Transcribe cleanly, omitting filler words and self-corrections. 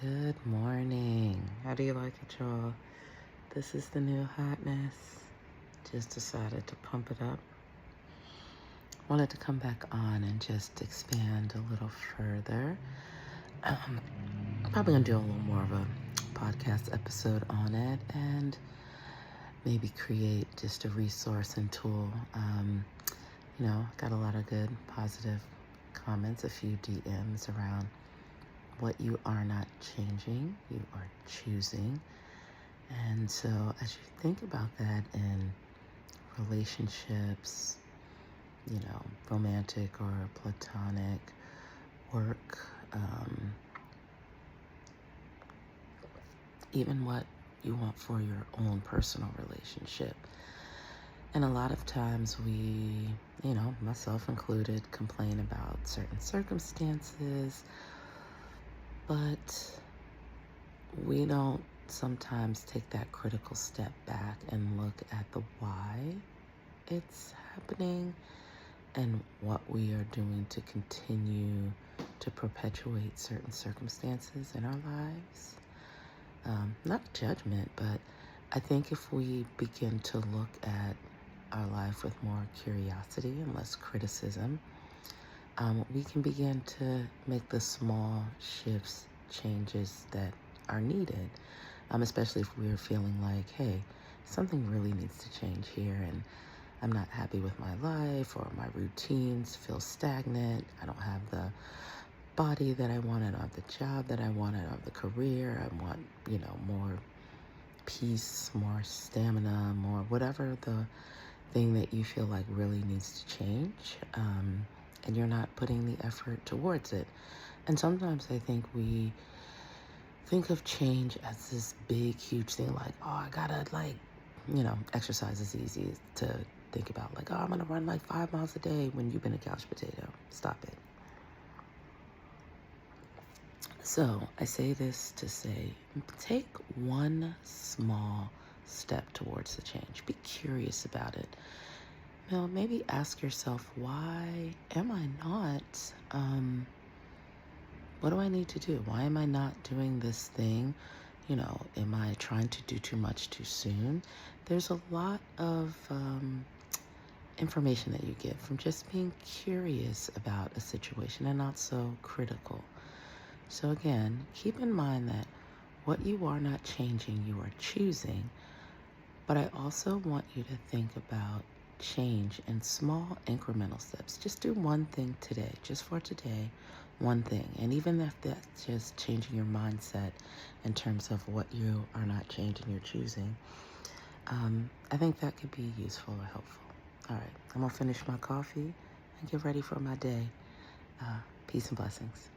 Good morning. How do you like it, y'all? This is the new hotness. Just decided to pump it up. Wanted to come back on and just expand a little further. I'm probably gonna do a little more of a podcast episode on it and maybe create just a resource and tool. Got a lot of good positive comments, a few DMs around what you are not changing, you are choosing. And so as you think about that in relationships, romantic or platonic, work, even what you want for your own personal relationship. And a lot of times we, myself included, complain about certain circumstances, but we don't sometimes take that critical step back and look at the why it's happening and what we are doing to continue to perpetuate certain circumstances in our lives. Not judgment, but I think if we begin to look at our life with more curiosity and less criticism, we can begin to make the small shifts, changes that are needed, especially if we're feeling like, hey, something really needs to change here and I'm not happy with my life, or my routines feel stagnant. I don't have the body that I want, I don't have the job that I want, I don't have the career. I want, more peace, more stamina, more whatever the thing that you feel like really needs to change, and you're not putting the effort towards it. And sometimes I think we think of change as this big, huge thing, like, oh, I gotta, exercise is easy to think about, like, oh, I'm gonna run like 5 miles a day when you've been a couch potato. Stop it. So I say this to say, take one small step towards the change. Be curious about it. Now, maybe ask yourself, why am I not, what do I need to do? Why am I not doing this thing? Am I trying to do too much too soon? There's a lot of information that you get from just being curious about a situation and not so critical. So again, keep in mind that what you are not changing, you are choosing. But I also want you to think about change in small incremental steps. Just do one thing today, just for today, one thing. And even if that's just changing your mindset in terms of what you are not changing, you're choosing, I think that could be useful or helpful. All right, I'm gonna finish my coffee and get ready for my day. Peace and blessings.